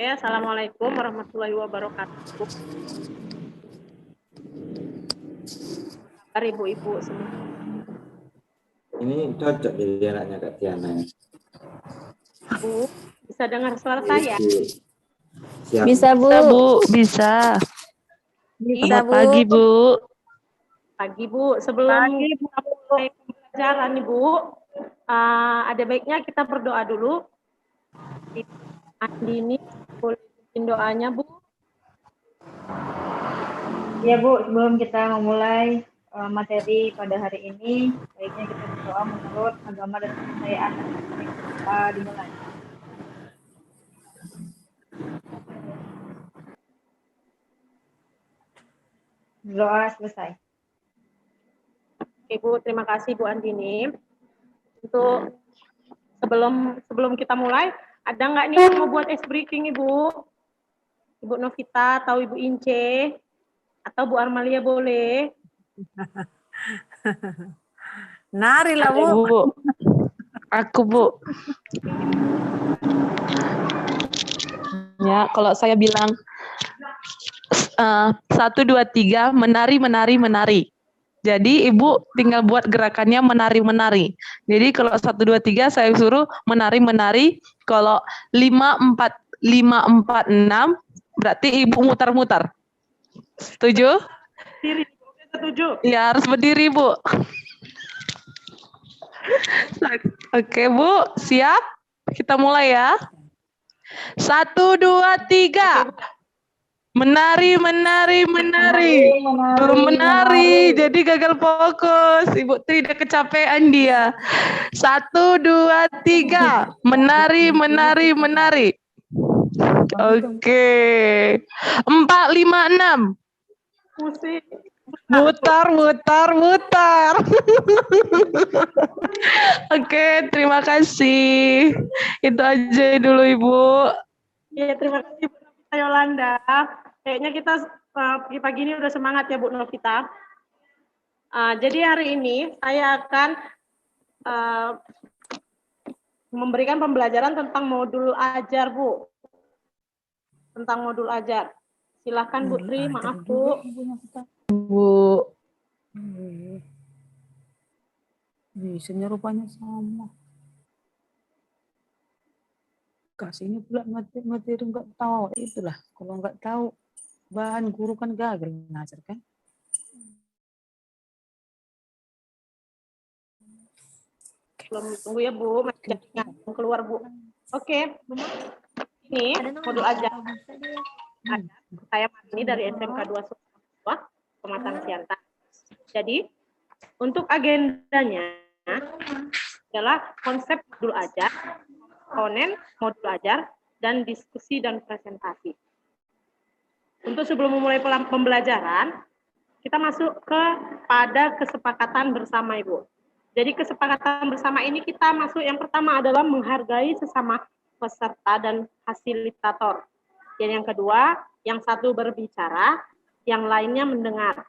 Assalamualaikum warahmatullahi wabarakatuh. Ibu-ibu semua. Ini cocok jadi anaknya Kak Tiana. Bu, bisa dengar suara saya? Siap. Bisa, Bu. Bisa, Bu. Bisa. Bisa, Selamat Bu. pagi, Bu. Pagi, Bu. Sebelum kita mulai pembelajaran nih, Bu, ada baiknya kita berdoa dulu. Andini, boleh bikin doanya, Bu? Ya, Bu, sebelum kita memulai materi pada hari ini, baiknya kita berdoa menurut agama dan kepercayaan. Kita dimulai. Doa selesai. Oke, Bu, terima kasih Bu Andini. Untuk sebelum kita mulai, ada nggak nih yang mau buat ice breaking, Ibu? Ibu Novita atau Ibu Ince atau Bu Armalia boleh? Nari lah, Bu. Bu. Aku, Bu. Ya, kalau saya bilang 1, 2, 3, menari, menari, menari. Jadi Ibu tinggal buat gerakannya menari-menari. Jadi kalau 1, 2, 3 saya suruh menari-menari. Kalau 5, 4, 6 berarti Ibu mutar-mutar. Setuju? Diri, setuju. Ya, harus berdiri, Bu. Oke, Bu. Siap? Kita mulai ya. 1, 2, 3. Menari, menari, menari. Belum menari, jadi gagal fokus. Ibu Tri udah kecapean dia. 1, 2, 3. Menari, menari, menari. Oke. 4, 5, 6. Pusing. Mutar, mutar, mutar. Oke, terima kasih. Itu aja dulu, Ibu. Ya, terima kasih Bu Novita Yolanda. Kayaknya kita pagi-pagi ini udah semangat ya Bu Novita. Jadi hari ini saya akan memberikan pembelajaran tentang modul ajar, Bu. Tentang modul ajar. Silahkan Bu Tri, maaf Bu. Bu. Bisa rupanya sama. Kasihnya pula materi nggak tahu. Itulah, kalau nggak tahu bahan guru kan gagal ngajar kan. Belum tunggu ya Bu, masih keluar Bu. Oke. Ini modul ajar. Saya ini dari SMK 2 Surabaya, Pematang Siantar. Jadi, untuk agendanya adalah konsep modul ajar, komponen modul ajar, dan diskusi dan presentasi. Untuk sebelum memulai pembelajaran, kita masuk pada kesepakatan bersama, Ibu. Jadi kesepakatan bersama ini kita masuk yang pertama adalah menghargai sesama peserta dan fasilitator. Dan yang kedua, yang satu berbicara, yang lainnya mendengar.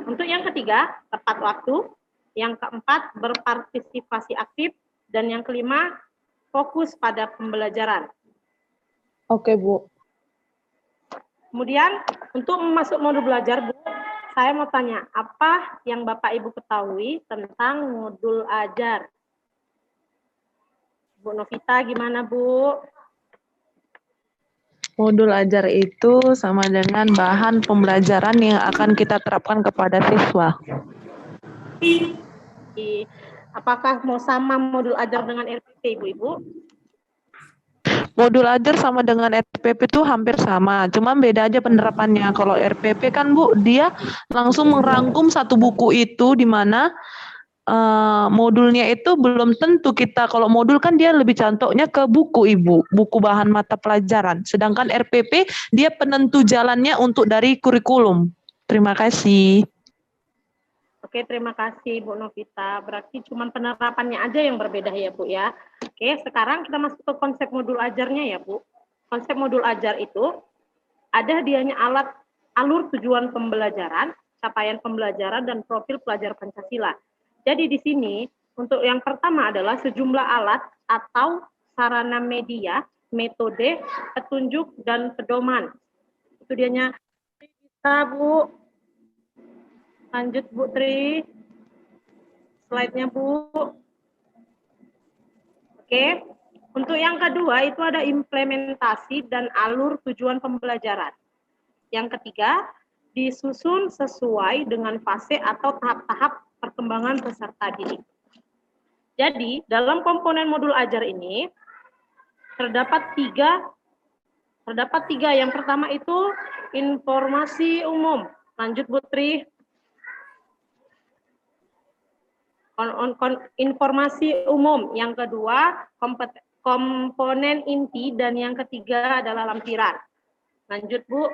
Untuk yang ketiga, tepat waktu. Yang keempat, berpartisipasi aktif. Dan yang kelima, fokus pada pembelajaran. Oke, Bu. Kemudian, untuk masuk modul belajar, Bu, saya mau tanya, apa yang Bapak Ibu ketahui tentang modul ajar? Bu Novita, gimana Bu? Modul ajar itu sama dengan bahan pembelajaran yang akan kita terapkan kepada siswa. Apakah mau sama modul ajar dengan RPP, Ibu-Ibu? Modul ajar sama dengan RPP itu hampir sama, cuma beda aja penerapannya. Kalau RPP kan Bu, dia langsung merangkum satu buku itu di mana modulnya itu belum tentu kita, kalau modul kan dia lebih contohnya ke buku Ibu, buku bahan mata pelajaran. Sedangkan RPP dia penentu jalannya untuk dari kurikulum. Terima kasih. Oke, terima kasih Bu Novita. Berarti cuma penerapannya aja yang berbeda ya Bu ya. Oke, sekarang kita masuk ke konsep modul ajarnya ya Bu. Konsep modul ajar itu ada hadiahnya alat, alur tujuan pembelajaran, capaian pembelajaran, dan profil pelajar Pancasila. Jadi di sini untuk yang pertama adalah sejumlah alat atau sarana media metode, petunjuk, dan pedoman. Itu dianya. Bisa, Bu. Lanjut, Bu Tri. Slide-nya, Bu. Oke. Untuk yang kedua, itu ada implementasi dan alur tujuan pembelajaran. Yang ketiga, disusun sesuai dengan fase atau tahap-tahap perkembangan peserta didik. Jadi, dalam komponen modul ajar ini, terdapat tiga. Yang pertama itu informasi umum. Lanjut, Bu Tri. Informasi umum. Yang kedua, komponen inti. Dan yang ketiga adalah lampiran. Lanjut, Bu.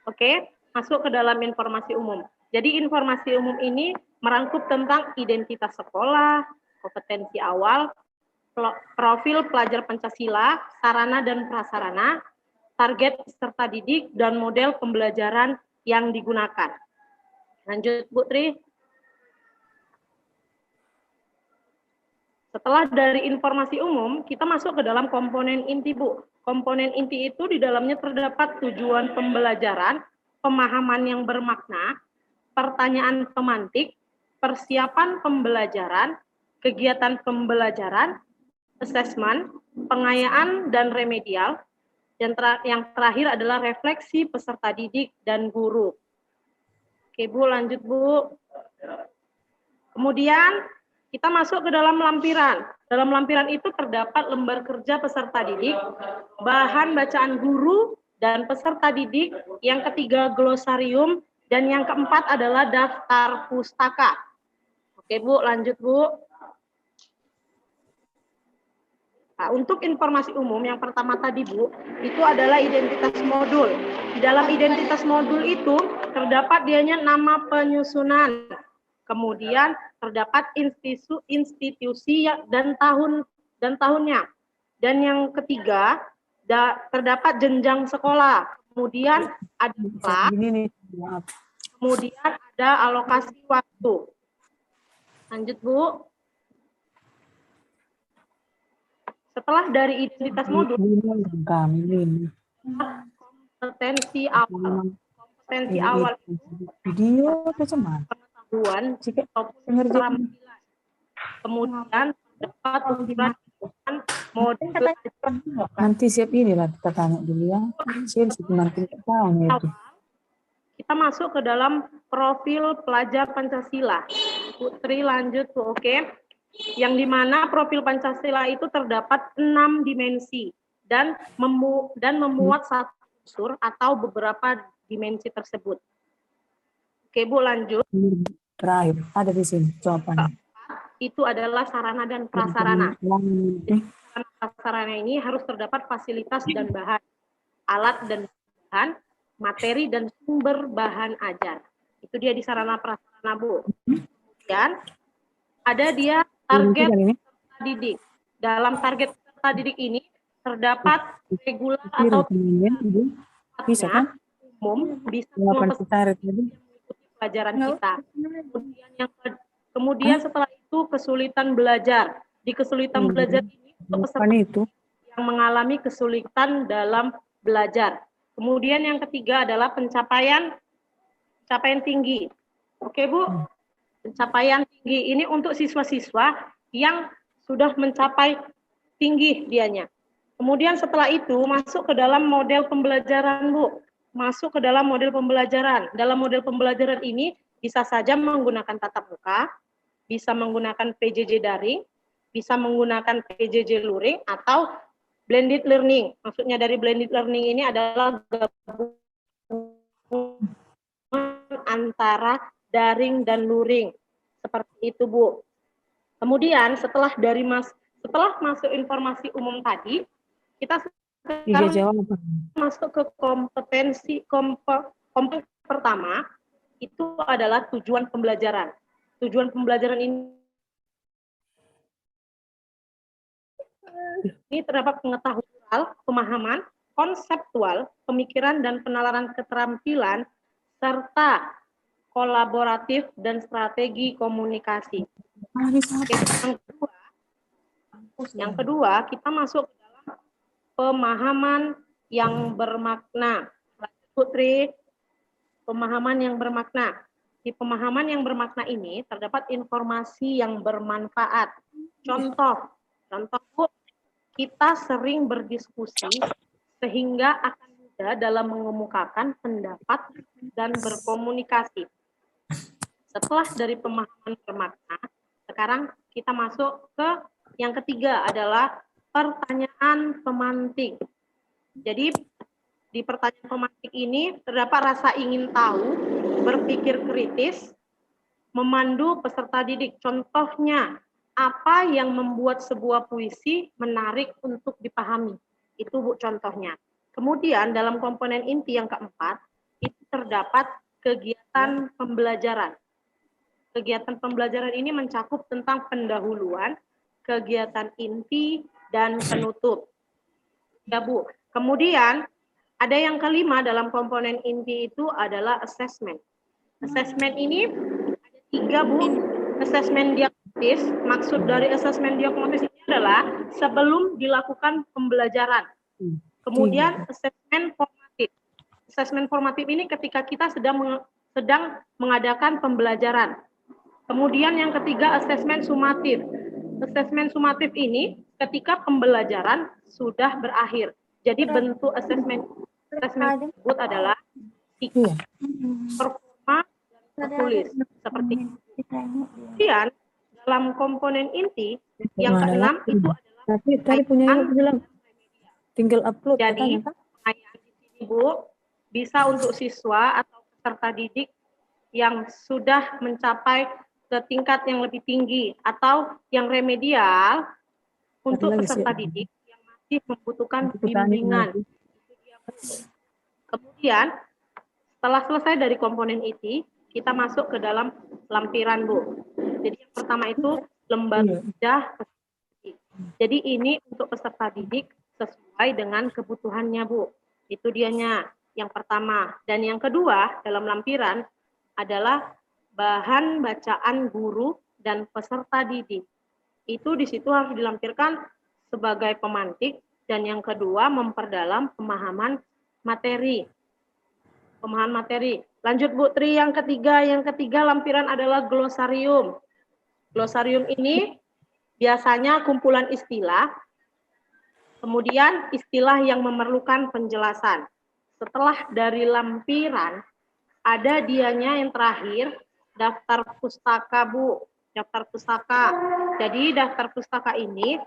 Oke, masuk ke dalam informasi umum. Jadi informasi umum ini merangkup tentang identitas sekolah, kompetensi awal, profil pelajar Pancasila, sarana dan prasarana, target peserta didik, dan model pembelajaran yang digunakan. Lanjut, Bu Tri. Setelah dari informasi umum, kita masuk ke dalam komponen inti, Bu. Komponen inti itu di dalamnya terdapat tujuan pembelajaran, pemahaman yang bermakna, pertanyaan pemantik, persiapan pembelajaran, kegiatan pembelajaran, assessment, pengayaan dan remedial, dan yang terakhir adalah refleksi peserta didik dan guru. Oke, Bu, lanjut, Bu. Kemudian kita masuk ke dalam lampiran. Dalam lampiran itu terdapat lembar kerja peserta didik, bahan bacaan guru dan peserta didik, yang ketiga glosarium, dan yang keempat adalah daftar pustaka. Oke, Bu, lanjut, Bu. Nah, untuk informasi umum yang pertama tadi, Bu, itu adalah identitas modul. Di dalam identitas modul itu terdapat dianya nama penyusunan. Kemudian terdapat institusi dan tahunnya. Dan yang ketiga, terdapat jenjang sekolah. Kemudian ada kelas. Kemudian ada alokasi waktu. Lanjut, Bu. Setelah dari identitas modul, kompetensi awal. Kompetensi awal video cuman pengetahuan ataupun keterampilan. Kemudian dapat ukuran modul. nanti siap inilah kita tanya dulu ya. Siap nanti kita tahu itu. Kita masuk ke dalam profil pelajar Pancasila. Putri, lanjut, Bu. Oke. Yang dimana profil Pancasila itu terdapat 6 dimensi dan memuat satu unsur atau beberapa dimensi tersebut. Oke, Bu, lanjut. Terakhir ada di sini jawabannya. Itu adalah sarana dan prasarana. Sarana prasarana ini harus terdapat fasilitas dan bahan, alat dan bahan, materi dan sumber bahan ajar. Itu dia di sarana prasarana, Bu. Kemudian ada dia target peserta didik. Dalam target peserta didik ini terdapat regular atau bisa kan? umum, bisa semua peserta mengikuti pelajaran kita. Kemudian setelah itu kesulitan belajar. Di kesulitan belajar ini untuk peserta yang mengalami kesulitan dalam belajar. Kemudian yang ketiga adalah pencapaian tinggi. Oke, Bu? Pencapaian tinggi ini untuk siswa-siswa yang sudah mencapai tinggi dianya. Kemudian setelah itu masuk ke dalam model pembelajaran, Bu. Masuk ke dalam model pembelajaran. Dalam model pembelajaran ini bisa saja menggunakan tatap muka, bisa menggunakan PJJ daring, bisa menggunakan PJJ luring, atau blended learning. Maksudnya dari blended learning ini adalah gabungan antara daring dan luring. Seperti itu, Bu. Kemudian setelah masuk informasi umum tadi, kita sekarang masuk ke kompetensi pertama, itu adalah tujuan pembelajaran. Tujuan pembelajaran ini terdapat pengetahuan, pemahaman, konseptual, pemikiran dan penalaran keterampilan, serta kolaboratif dan strategi komunikasi. Oke, yang kedua kita masuk ke dalam pemahaman yang bermakna. Putri, pemahaman yang bermakna. Di pemahaman yang bermakna ini terdapat informasi yang bermanfaat. Contoh Bu, kita sering berdiskusi sehingga akan mudah dalam mengemukakan pendapat dan berkomunikasi. Setelah dari pemahaman bermakna, sekarang kita masuk ke yang ketiga adalah pertanyaan pemantik. Jadi di pertanyaan pemantik ini terdapat rasa ingin tahu, berpikir kritis, memandu peserta didik. Contohnya, apa yang membuat sebuah puisi menarik untuk dipahami? Itu Bu contohnya. Kemudian dalam komponen inti yang keempat, itu terdapat kegiatan pembelajaran. Kegiatan pembelajaran ini mencakup tentang pendahuluan, kegiatan inti, dan penutup. Ya Bu. Kemudian ada yang kelima dalam komponen inti itu adalah assessment. Assessment ini ada 3 Bu. Assessment diagnostis, maksud dari assessment diagnostis ini adalah sebelum dilakukan pembelajaran. Kemudian assessment formatif. Assessment formatif ini ketika kita sedang mengadakan pembelajaran. Kemudian yang ketiga assessment sumatif. Assessment sumatif ini ketika pembelajaran sudah berakhir. Jadi bentuk assessment tersebut adalah sikap, performa, dan tertulis seperti itu. Kemudian dalam komponen inti yang keenam itu adalah tadi punya Ibu bilang tinggal upload. jadi pertanyaan di sini Bu bisa untuk siswa atau peserta didik yang sudah mencapai ke tingkat yang lebih tinggi atau yang remedial untuk peserta didik yang masih membutuhkan bimbingan. Kemudian setelah selesai dari komponen inti, kita masuk ke dalam lampiran Bu. Jadi yang pertama itu lembaga peserta didik. Jadi ini untuk peserta didik sesuai dengan kebutuhannya Bu. Itu dianya yang pertama. Dan yang kedua dalam lampiran adalah bahan bacaan guru dan peserta didik. Itu di situ harus dilampirkan sebagai pemantik, dan yang kedua memperdalam pemahaman materi. Pemahaman materi. Lanjut Bu Tri, yang ketiga lampiran adalah glosarium. Glosarium ini biasanya kumpulan istilah, kemudian istilah yang memerlukan penjelasan. Setelah dari lampiran, ada dianya yang terakhir, daftar pustaka Bu, daftar pustaka. Jadi daftar pustaka ini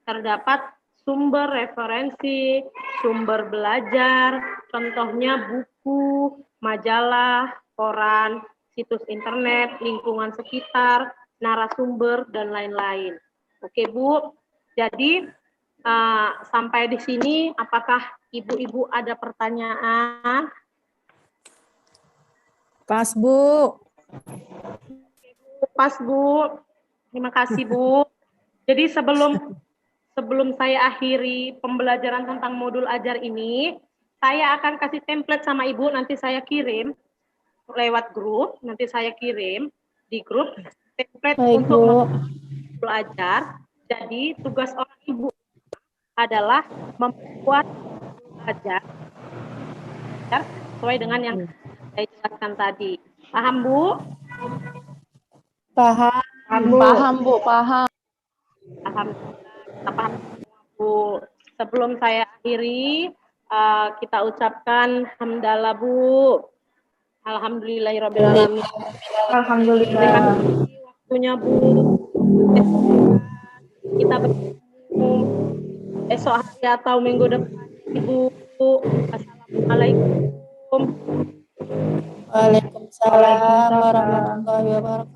terdapat sumber referensi, sumber belajar, contohnya buku, majalah, koran, situs internet, lingkungan sekitar, narasumber, dan lain-lain. Oke Bu, jadi sampai di sini apakah Ibu-ibu ada pertanyaan? Pas Bu. Pas Bu, terima kasih Bu. Jadi sebelum saya akhiri pembelajaran tentang modul ajar ini, saya akan kasih template sama Ibu, nanti saya kirim lewat grup, nanti saya kirim di grup template untuk modul ajar. Jadi tugas orang Ibu adalah membuat modul ajar sesuai dengan yang saya jelaskan tadi. Paham Bu? Paham Bu. Paham Bu, paham. Alhamdulillah, paham Bu. Sebelum saya akhiri, kita ucapkan hamdalah Bu. Alhamdulillahirabbil alamin. Alhamdulillah. Terima kasih waktunya Bu. Kita bertemu esok hari atau minggu depan Ibu. Assalamualaikum. Waalaikumsalam warahmatullahi wabarakatuh.